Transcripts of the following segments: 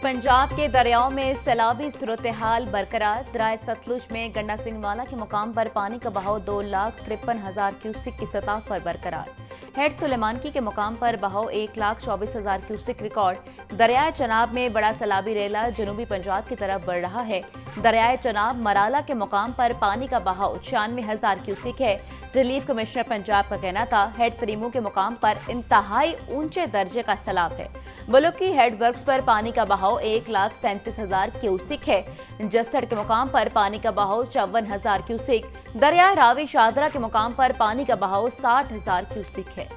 पंजाब के दरियाओं में सैलाबी सूरत हाल बरकरार। दरिया सतलुज में गंडा सिंह वाला के मुकाम पर पानी का बहाव 2,53,000 क्यूसेक की सतह पर बरकरार। हेड सुलेमानकी के मुकाम पर बहाव 1,24,000 क्यूसेक रिकॉर्ड। दरियाए चनाब में बड़ा सैलाबी रेला जनूबी पंजाब की तरफ बढ़ रहा है। दरियाए चनाब मराला के मुकाम पर पानी का बहाव 96,000 क्यूसेक है। रिलीफ कमिश्नर पंजाब का कहना था हेड तरीमू के मुकाम पर इंतहाई ऊंचे दर्जे का सैलाब है। बलुकी हेड वर्क्स पर पानी का बहाव 1,37,000 क्यूसेक है। जसड़ के मुकाम पर पानी का बहाव 54,000 क्यूसेक। दरिया रावी शादरा के मुकाम पर पानी का बहाव 60,000 क्यूसेक है।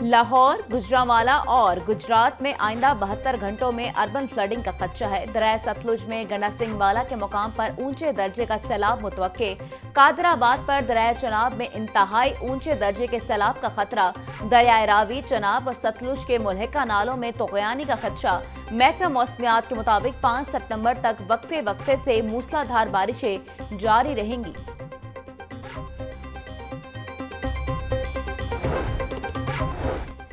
लाहौर, गुजरांवाला और गुजरात में आइंदा 72 घंटों में अर्बन फ्लडिंग का खदशा है। दरिया सतलुज में गंडा सिंह वाला के मुकाम पर ऊंचे दर्जे का सैलाब मुतवक्के। कादराबाद पर दरिया चनाब में इंतहाई ऊंचे दर्जे के सैलाब का खतरा। दरिया रावी, चनाब और सतलुज के मुल्हिका नालों में तोगयानी का खदशा। महकमा मौसमियात के मुताबिक 5 सितंबर तक वक्फे से मूसलाधार बारिशें जारी रहेंगी।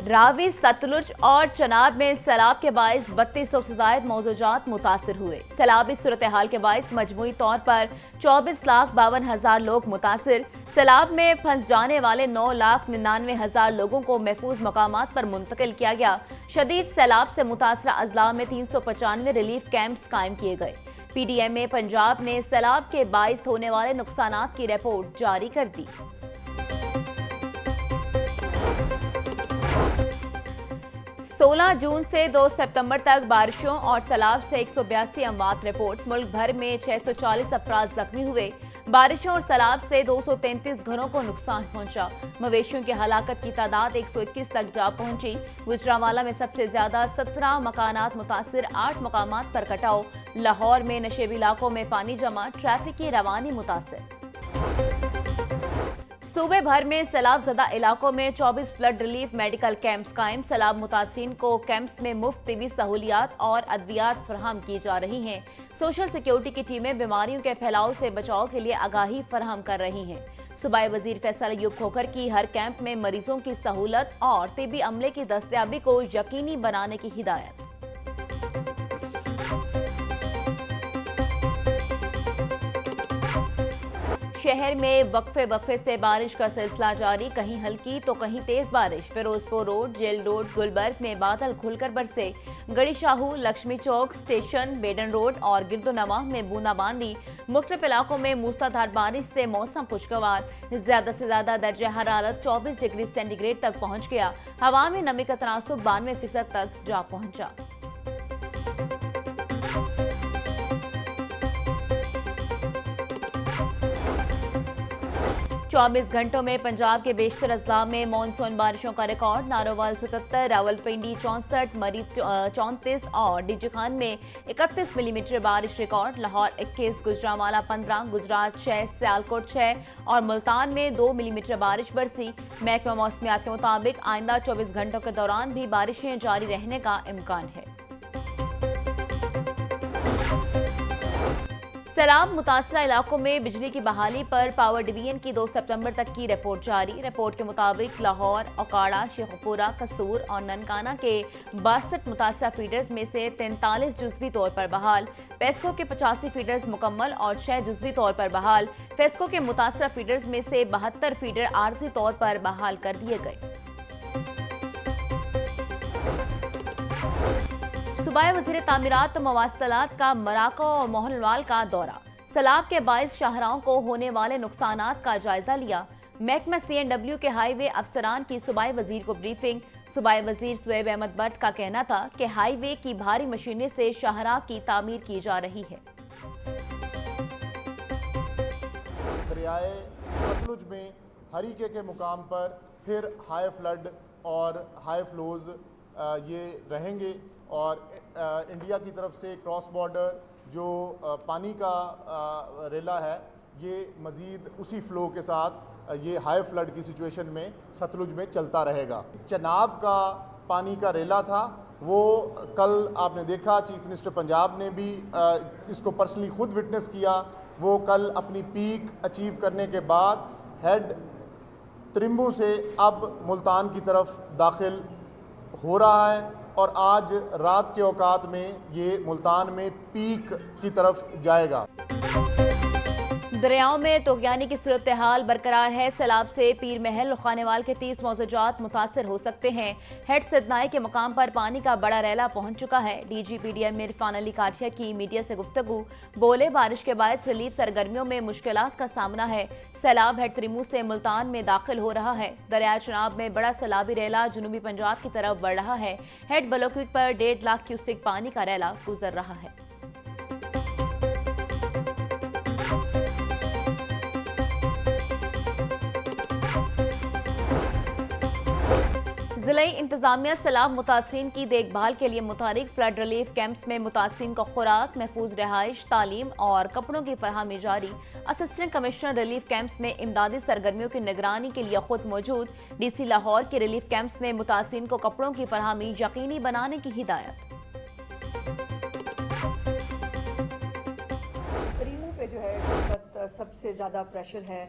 रावी, सतलुज और चनाब में सैलाब के बाइस 3200 से ज्यादा मौजूजात मुतासिर हुए। सैलाबी सूरत हाल के बाइस मजमूई तौर पर 24,52,000 लोग मुतासिर। सैलाब में फंस जाने वाले 9,99,000 लोगों को महफूज मकामात पर मुंतकिल किया गया। शदीद सैलाब से मुतासरा अजला में 395 रिलीफ कैंप्स कायम किए गए। PDMA पंजाब ने सैलाब के बाइस होने वाले नुकसानात की रिपोर्ट जारी कर दी। 16 जून से 2 सितंबर तक बारिशों और सैलाब से 182 अमवात रिपोर्ट। मुल्क भर में 640 अफराद जख्मी हुए। बारिशों और सैलाब से 233 घरों को नुकसान पहुंचा। मवेशियों की हलाकत की तादाद 121 तक जा पहुंची। गुजरांवाला में सबसे ज्यादा 17 मकानात मुतासिर, 8 मकामात पर कटाव। लाहौर में नशेबी इलाकों में पानी जमा, ट्रैफिक की रवानी मुतासिर। सूबे भर में सैलाब ज़दा इलाकों में 24 फ्लड रिलीफ मेडिकल कैंप्स कायम। सैलाब मुतासिरीन को कैंप्स में मुफ्त तिबी सहूलियात और अद्वियात फराहम की जा रही हैं। सोशल सिक्योरिटी की टीमें बीमारियों के फैलाव से बचाव के लिए आगाही फराहम कर रही हैं। सूबाई वजीर फैसल अयूब खोखर की हर कैंप में मरीजों की सहूलत और तिबी अमले की दस्तयाबी को यकीनी बनाने की हिदायत। शहर में वक्फे से बारिश का सिलसिला जारी। कहीं हल्की तो कहीं तेज बारिश। Ferozepur road, jail road, Gulberg में बादल खुलकर बरसे। Garhi Shahu, Laxmi Chowk, station, Beadon road और गिरदोनवा में बूंदाबांदी। मुख्तलिफ इलाकों में मूसलाधार बारिश से मौसम खुशगवार। ज्यादा से ज्यादा दर्जा हरारत 24 डिग्री सेंटीग्रेड तक पहुंच गया। हवा में नमी का तनासुब 92% तक जा पहुंचा। चौबीस घंटों में पंजाब के बेशतर अजला में मानसून बारिशों का रिकॉर्ड। नारोवाल 77, रावलपिंडी 64, मरी 34 और डीजी खान में 31 मिलीमीटर बारिश रिकॉर्ड। लाहौर 21, गुजरांवाला 15, गुजरात 6, सियालकोट 6 और मुल्तान में 2 मिलीमीटर बारिश बरसी। महकमा मौसमियात के मुताबिक आइंदा 24 घंटों के दौरान भी बारिशें जारी रहने का इम्कान है। सैलाब मुतासरा इलाकों में बिजली की बहाली पर पावर डिवीजन की 2 सितंबर तक की रिपोर्ट जारी। रिपोर्ट के मुताबिक लाहौर, ओकाड़ा, शेखपुरा, कसूर और ननकाना के 62 मुतासरा फीडर्स में से 43 जुज़वी तौर पर बहाल। पेस्को के 85 फीडर्स मुकम्मल और 6 जुज़वी तौर पर बहाल। फेस्को के मुतासरा फीडर्स में से 72 फीडर आर्जी तौर पर बहाल कर दिए गए। सूबाई वज़ीर तामीरात और मवासलात का मराका और मोहनवाल का दौरा। सैलाब के बाइस शाहराओं को होने वाले नुकसानात का जायजा लिया। महकमा CNW के हाईवे अफसरान की सूबाई वजीर को ब्रीफिंग। सूबाई वजीर सुएब अहमद बट का कहना था कि हाईवे की भारी मशीनें से शाहरा की तामीर की जा रही है। दरियाए सतलुज में हरीके के मुकाम पर फिर हाई फ्लड और हाई फ्लोज ये रहेंगे और इंडिया की तरफ से क्रॉस बॉर्डर जो पानी का रेला है ये मज़ीद उसी फ़्लो के साथ ये हाई फ्लड की सिचुएशन में सतलुज में चलता रहेगा। चनाब का पानी का रेला था वो कल आपने देखा, चीफ मिनिस्टर पंजाब ने भी इसको पर्सनली खुद विटनेस किया। वो कल अपनी पीक अचीव करने के बाद हेड त्रिम्बू से अब मुल्तान की तरफ दाखिल हो रहा है और आज रात के औकात में ये मुल्तान में पीक की तरफ जाएगा। दरियाओं में तूफ़ानी की सूरत हाल बरकरार है। सैलाब से पीर महल और खानेवाल के 30 मौजूदात मुतासर हो सकते हैं। हेड सिदनाई के मुकाम पर पानी का बड़ा रैला पहुंच चुका है। DGPDM इरफान अली काठिया की मीडिया से गुफ्तगू, बोले बारिश के बायस रिलीफ सरगर्मियों में मुश्किलात का सामना है। सैलाब हेड त्रिमू से मुल्तान में दाखिल हो रहा है। दरिया चनाब में बड़ा सैलाबी रैला जुनूबी पंजाब की तरफ बढ़ रहा है। हेड बलोक्विक पर 1.5 लाख क्यूसेक पानी का रैला गुजर रहा है। जिले इंतजामिया सैलाब मुतासरीन की देखभाल के लिए मुतारिक फ्लड रिलीफ कैंप्स में मुतासरीन को खुराक, महफूज रहाइश, तालीम और कपड़ों की फरहमी जारी। असिस्टेंट कमिश्नर रिलीफ कैंप्स में इमदादी सरगर्मियों की निगरानी के लिए खुद मौजूद। DC लाहौर के रिलीफ कैंप्स में मुतासरीन को कपड़ों की फरहमी यकीनी बनाने की हिदायत। त्रिमू पे जो है इस वक्त सबसे ज़्यादा प्रेशर है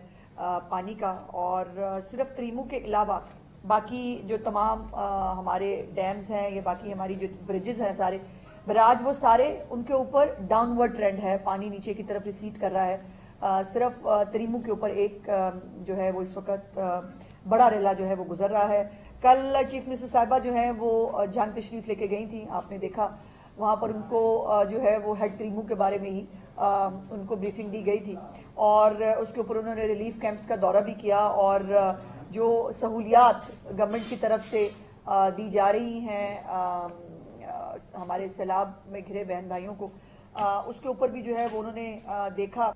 पानी का, और सिर्फ त्रिमू के अलावा बाकी जो तमाम हमारे डैम्स हैं या बाकी हमारी जो ब्रिजेस हैं सारे बराज, वो सारे उनके ऊपर डाउनवर्ड ट्रेंड है, पानी नीचे की तरफ रिसीड कर रहा है। सिर्फ त्रिमू के ऊपर एक जो है वो इस वक्त बड़ा रेला जो है वो गुजर रहा है। कल चीफ मिनिस्टर साहिबा जो है वो जंग तशरीफ लेके गई थी, आपने देखा वहाँ पर उनको जो है वो हेड त्रिमू के बारे में ही उनको ब्रीफिंग दी गई थी और उसके ऊपर उन्होंने रिलीफ कैंप्स का दौरा भी किया और जो सहूलियात गवर्नमेंट की तरफ से दी जा रही हैं हमारे सैलाब में घिरे बहन भाइयों को, उसके ऊपर भी जो है वो उन्होंने देखा।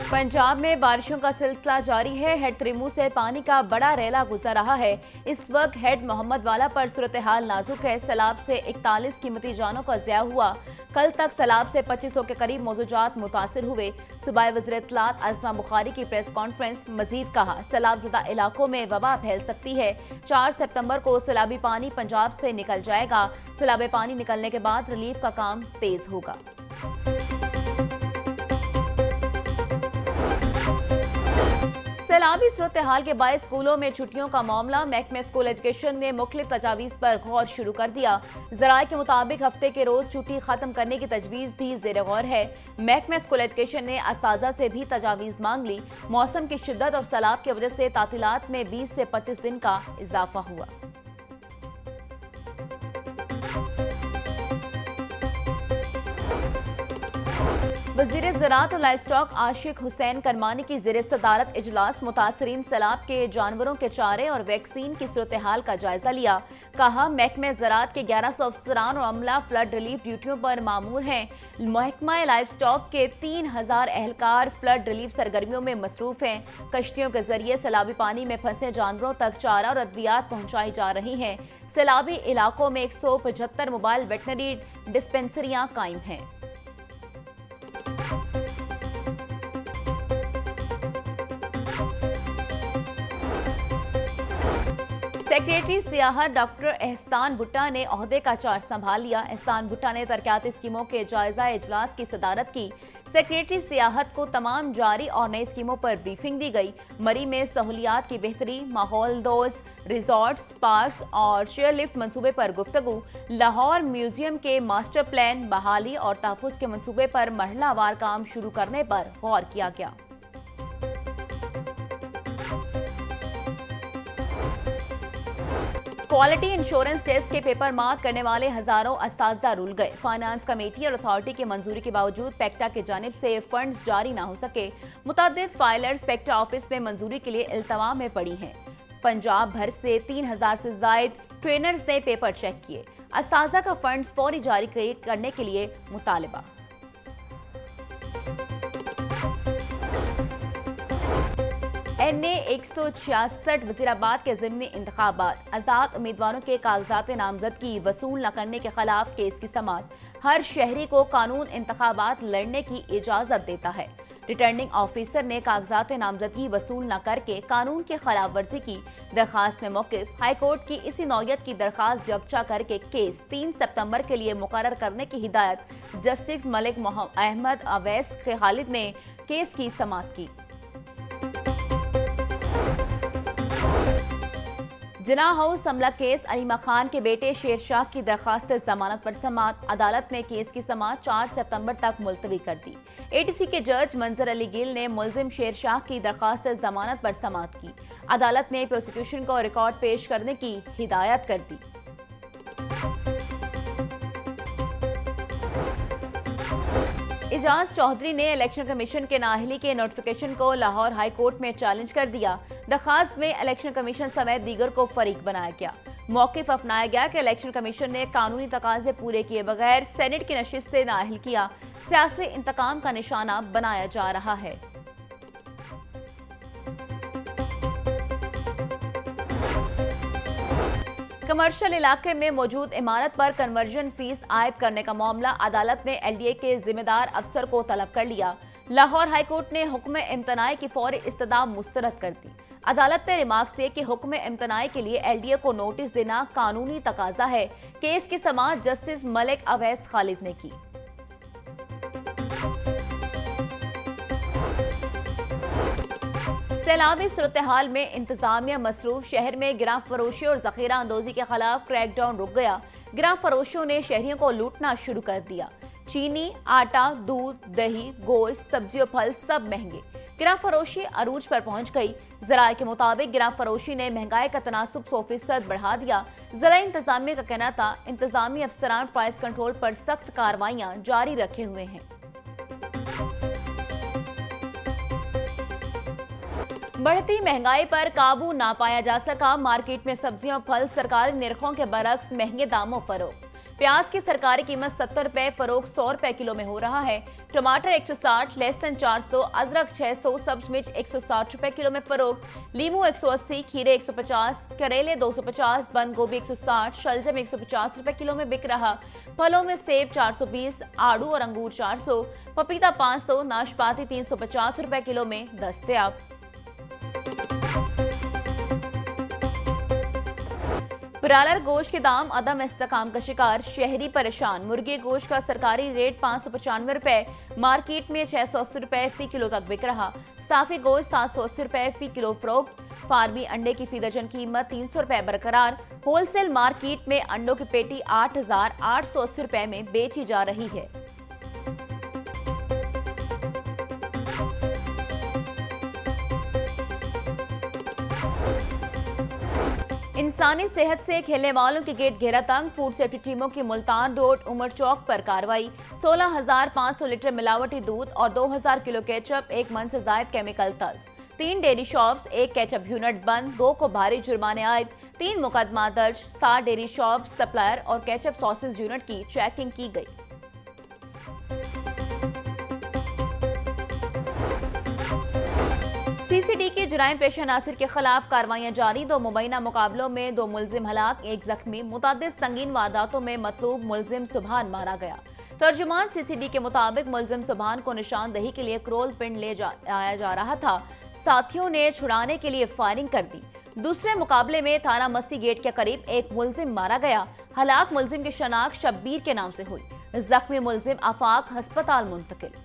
पंजाब में बारिशों का सिलसिला जारी है। हेड त्रिमू से पानी का बड़ा रैला गुजर रहा है। इस वक्त हेड मोहम्मद वाला पर सूरत हाल नाजुक है। सैलाब से 41 कीमती जानों का ज़िया हुआ। कल तक सैलाब से 2500 के करीब मौजूदात मुतासिर हुए। सूबाई वज़ीर इत्तलात आज़मा बुखारी की प्रेस कॉन्फ्रेंस, मजीद कहा सैलाबज़दा इलाकों में वबा फैल सकती है। 4 सितंबर को सैलाबी पानी पंजाब से निकल जाएगा। सैलाबी पानी निकलने के बाद रिलीफ का काम तेज होगा। सैलाबी सूरत हाल के बायस स्कूलों में छुट्टियों का मामला। महकमे स्कूल एजुकेशन ने मुख्तलिफ तजावीज़ पर गौर शुरू कर दिया। ज़राए के मुताबिक हफ्ते के रोज छुट्टी खत्म करने की तजवीज़ भी ज़ेर गौर है। महकमे स्कूल एजुकेशन ने असातिज़ा से भी तजावीज़ मांग ली। मौसम की शिद्दत और सैलाब की वजह से तातीलात में 20 से 25 दिन का इजाफा हुआ। वज़ीर ज़राअत और लाइवस्टॉक आशिक हुसैन करमानी की ज़ेर सदारत इजलास मुतासरीन सैलाब के जानवरों के चारे और वैक्सीन की सूरत हाल का जायजा लिया। कहा महकमे ज़राअत के 1100 अफसरान और अमला फ्लड रिलीफ ड्यूटियों पर मामूर हैं। महकमा लाइवस्टॉक के 3000 एहलकार फ्लड रिलीफ सरगर्मियों में मसरूफ हैं। कश्तियों के जरिए सैलाबी पानी में फंसे जानवरों तक चारा और अद्वियात पहुंचाई जा रही हैं। सैलाबी इलाकों में 175 मोबाइल वेटनरी डिस्पेंसरियां कायम हैं। सेक्रेटरी सियाहत डॉक्टर एहसान भुट्टा ने ओहदे का चार्ज संभाल लिया। एहसान भुट्टा ने तरक्याती स्कीमों के जायजा इजलास की सदारत की। सेक्रेटरी सियाहत को तमाम जारी और नई स्कीमों पर ब्रीफिंग दी गई। मरी में सहूलियात की बेहतरी, माहौल दोस्त रिजॉर्ट्स, पार्क्स और चेयरलिफ्ट मंसूबे पर गुफ्तगू। लाहौर म्यूजियम के मास्टर प्लान, बहाली और तहफ़्फ़ुज़ के मंसूबे पर मरहलावार काम शुरू करने पर गौर किया गया। क्वालिटी इंश्योरेंस टेस्ट के पेपर मार्क करने वाले हजारों असातिज़ा रुल गए। फाइनेंस कमेटी और अथॉरिटी की मंजूरी के बावजूद पेक्टा की जानिब से फंड्स जारी न हो सके। मुतअद्दिद फाइलर्स पेक्टा ऑफिस में मंजूरी के लिए इल्तवा में पड़ी हैं। पंजाब भर से 3000 से जायद ट्रेनर्स ने पेपर चेक किए। असातिज़ा का फंड्स फौरी जारी करने के लिए मुतालबा। NA 166 वज़ीराबाद के ज़िमनी इंतखाबात। आज़ाद उम्मीदवारों के कागजात नामजदगी वसूल न करने के खिलाफ केस की समाअत। हर शहरी को कानून इंतखाबात लड़ने की इजाज़त देता है। रिटर्निंग ऑफिसर ने कागजात नामजदगी वसूल न करके कानून की खिलाफ वर्जी की। दरखास्त में मौकिफ हाईकोर्ट की इसी नौयत की दरखास्त जब्चा करके केस 3 सितंबर के लिए मुकर्रर करने की हिदायत जस्टिस मलिक अहमद अवैस खालिद ने केस की समाअत की। जिना हाउस हमला केस अलीमा खान के बेटे शेरशाह की दरखास्त जमानत पर समाअत। अदालत ने केस की समाअत 4 सितंबर तक मुलतवी कर दी। एटीसी के जज मंजर अली गिल ने मुलजिम शेरशाह की दरखास्त जमानत पर समाअत की। अदालत ने प्रोसिक्यूशन को रिकॉर्ड पेश करने की हिदायत कर दी। इजाज चौधरी ने इलेक्शन कमीशन के नाअहली के नोटिफिकेशन को लाहौर हाई कोर्ट में चैलेंज कर दिया। दरखास्त में इलेक्शन कमीशन समेत दीगर को फरीक बनाया गया। मौकिफ अपनाया गया कि इलेक्शन कमीशन ने कानूनी तकाजे पूरे किए बगैर सेनेट की नशिस्त से नाअहल किया, सियासी इंतकाम का निशाना बनाया जा रहा है। कमर्शियल इलाके में मौजूद इमारत पर कन्वर्जन फीस आयद करने का मामला अदालत ने एलडीए के जिम्मेदार अफसर को तलब कर लिया। लाहौर हाईकोर्ट ने हुक्म इम्तनाई की फौरी इस्तदा मुस्तरद कर दी। अदालत ने रिमार्क्स दिए कि हुक्म इम्तनाई के लिए एलडीए को नोटिस देना कानूनी तकाजा है। केस की समाअत जस्टिस मलिक अवैस खालिद ने की। सैलाबी सूरत हाल में इंतजामिया मसरूफ, शहर में गिरां फरोशी और जखीरा अंदोजी के खिलाफ क्रैकडाउन रुक गया। गिरां फरोशियों ने शहरियों को लूटना शुरू कर दिया। चीनी, आटा, दूध, दही, गोश्त, सब्जी और फल सब महंगे। गिरां फरोशी अरूज पर पहुंच गई। जराये के मुताबिक गिरां फरोशी ने महंगाई का तनासुब 100% बढ़ा दिया। जिला इंतजामिया का कहना था इंतजामी अफसरान प्राइस कंट्रोल पर सख्त कार्रवाइयां जारी रखे हुए हैं। बढ़ती महंगाई पर काबू ना पाया जा सका। मार्केट में सब्जियां और फल सरकारी निर्खों के बरक्स महंगे दामों फरोख्त। प्याज की सरकारी कीमत 70 रुपए फरोख्त 100 रुपए किलो में हो रहा है। टमाटर 160, लहसुन 400, अदरक 600, सब्ज मिर्च 160 रुपए किलो में फरोख्त। लीमू 180, खीरे 150, करेले 250, बंद गोभी 160, शलजम 150 रुपए किलो में बिक रहा। फलों में सेब 420, आड़ू और अंगूर 400, पपीता 500, नाशपाती 350 रुपए किलो में दस्तयाब। ब्रायलर गोश्त के दाम अदम इस्तेकाम का शिकार, शहरी परेशान। मुर्गी गोश्त का सरकारी रेट 595 रुपए, मार्केट में 680 रुपए फी किलो तक बिक रहा। साफी गोश्त 780 रुपए फी किलो फरोख्त। फार्मी अंडे की फी दर्जन कीमत 300 रुपए बरकरार। होलसेल मार्केट में अंडों की पेटी 8,880 रुपए में बेची जा रही है। इंसानी सेहत से खेलने वालों के गेट घेरा तंग। फूड सेफ्टी टीमों की मुल्तान रोड उमर चौक पर कार्रवाई। 16,500 लीटर मिलावटी दूध और 2,000 किलो केचप, 1 मन से जायद केमिकल तल्फ। 3 डेयरी शॉप्स, 1 केचप यूनिट बंद, 2 को भारी जुर्माने आयद, 3 मुकदमा दर्ज। 7 डेयरी शॉप, सप्लायर और केचप सॉसेज यूनिट की चेकिंग की गई। सीसीडी के जुराइम पेशा नासिर के खिलाफ कार्रवाइयां जारी। 2 मुबैना मुकाबलों में 2 मुलजिम हलाक, 1 जख्मी। मुतादिद संगीन वारदातों में मतलूब मुलजिम सुबहान मारा गया। तर्जुमान सीसीडी के मुताबिक मुलजिम सुबहान को निशानदही के लिए क्रोल पिंड ले आया जा रहा था। साथियों ने छुड़ाने के लिए फायरिंग कर दी। दूसरे मुकाबले में थाना मस्ती गेट के करीब एक मुलजिम मारा गया। हलाक मुलजिम की शनाख्त शब्बीर के नाम से हुई। जख्मी मुलजिम आफाक अस्पताल मुंतकिल।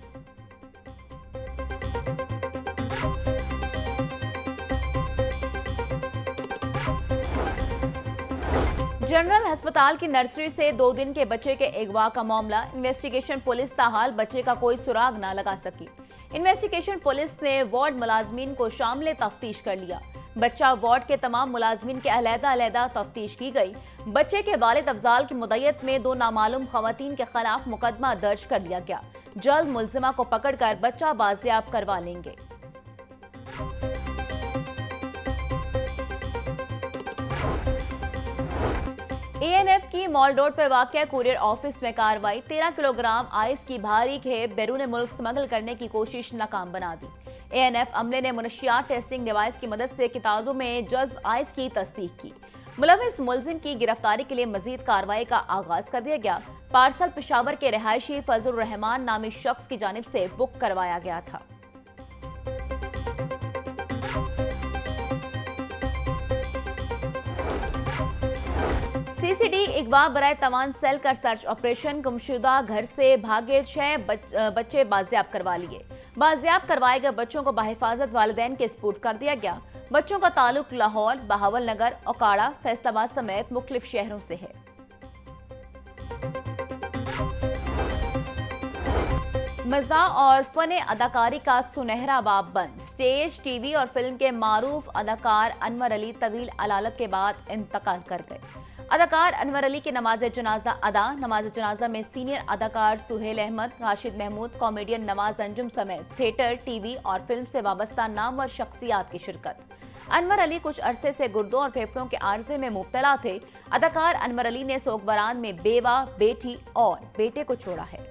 जनरल अस्पताल की नर्सरी से 2 दिन के बच्चे के अगवा का मामला। इन्वेस्टिगेशन पुलिस ताहाल बच्चे का कोई सुराग ना लगा सकी। इन्वेस्टिगेशन पुलिस ने वार्ड मुलाजमीन को शामिल तफ्तीश कर लिया। बच्चा वार्ड के तमाम मुलाजमीन के अलहदा तफ्तीश की गई। बच्चे के वालिद अफजाल की मुद्दत में 2 नामालूम खवातीन के खिलाफ मुकदमा दर्ज कर लिया गया। जल्द मुलजिमा को पकड़कर बच्चा बाजियाब करवा लेंगे। एएनएफ की मॉल रोड पर वाक़या कुरियर ऑफिस में कार्रवाई। 13 किलोग्राम आइस की भारी खेप बैरून मुल्क स्मगल करने की कोशिश नाकाम बना दी। एएनएफ अमले ने मुनशियात टेस्टिंग डिवाइस की मदद से किताबों में जज्ब आइस की तस्दीक की। मुलविस मुलजिम की गिरफ्तारी के लिए मजीद कार्रवाई का आगाज कर दिया गया। पार्सल पेशावर के रिहायशी फजल रहमान नामी शख्स की जानिब से बुक करवाया गया था। सीसीडी अगवा बराए तवान सेल का सर्च ऑपरेशन, गुमशुदा घर से भागे 6 बच्चे बाजियाब करवा लिए। बाजियाब करवाए गए बच्चों को बाहिफाजत वालिदैन के सुपुर्द कर दिया गया। बच्चों का ताल्लुक लाहौर, बहावल नगर, ओकाड़ा, फैसलाबाद समेत मुख्तलिफ शहरों से है। मज़ा और फन अदाकारी का सुनहरा बाब बंद। स्टेज, टीवी और फिल्म के मारूफ अदाकार अनवर अली तवील अलालत के बाद इंतकाल कर गए। अदाकार अनवर अली की नमाज जनाजा अदा। नमाज जनाजा में सीनियर अदाकार सुहेल अहमद, राशिद महमूद, कॉमेडियन नवाज अंजुम समेत थिएटर, टीवी और फिल्म से वाबस्ता नामवर शख्सियात की शिरकत। अनवर अली कुछ अरसे से गुर्दों और फेफड़ों के आर्जे में मुब्तला थे। अदाकार अनवर अली ने सोगबरान में बेवा, बेटी और बेटे को छोड़ा है।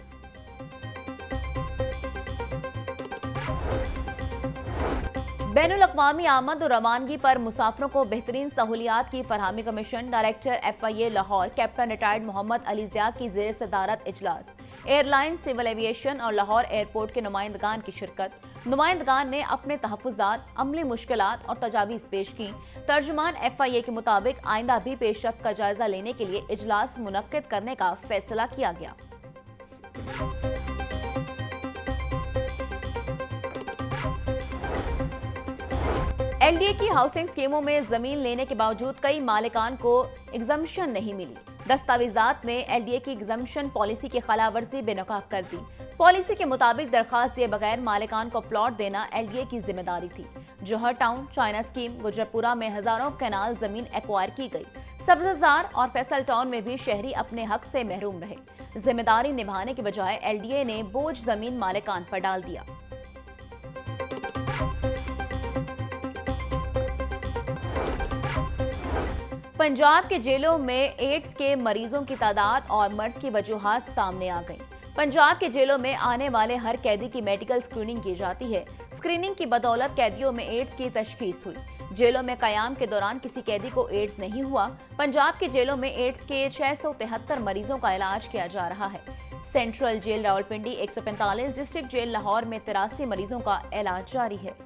बैनुल अक़वामी आमद और रवानगी पर मुसाफिरों को बेहतरीन सहूलियात की फरहमी commission, director FIA Lahore captain retired Mohammad Ali Zia की ज़ेर सदारत इजलास। एयरलाइन, सिविल एविएशन और लाहौर एयरपोर्ट के नुमाइंदगान की शिरकत। नुमाइंदगान ने अपने तहफ़्फ़ुज़ात, अमली मुश्किलात और तजावीज़ पेश की। तर्जुमान FIA के मुताबिक आइंदा भी पेशरफ्त का जायजा लेने के लिए इजलास मुनक्किद करने का फैसला किया गया। LDA की हाउसिंग स्कीमों में जमीन लेने के बावजूद कई मालिकान को एग्जम्पशन नहीं मिली। दस्तावेजात ने LDA की एग्जम्पशन पॉलिसी की खिलाफवर्जी बेनकाब कर दी। पॉलिसी के मुताबिक दरखास्त दिए बगैर मालिकान को प्लॉट देना LDA की जिम्मेदारी थी। जौहर टाउन, चाइना स्कीम, गुजरपुरा में हजारों कैनाल जमीन एक्वायर की गई। सब्जजार और फैसल टाउन में भी शहरी अपने हक से महरूम रहे। जिम्मेदारी निभाने के बजाय LDA ने बोझ जमीन मालिकान पर डाल दिया। पंजाब के जेलों में एड्स के मरीजों की तादाद और मर्ज की वजूहात सामने आ गई। पंजाब के जेलों में आने वाले हर कैदी की मेडिकल स्क्रीनिंग की जाती है। स्क्रीनिंग की बदौलत कैदियों में एड्स की तशखीस हुई। जेलों में कयाम के दौरान किसी कैदी को एड्स नहीं हुआ। पंजाब के जेलों में एड्स के 673 मरीजों का इलाज किया जा रहा है। Central jail Rawalpindi 145, district jail Lahore में 83 मरीजों का इलाज जारी है।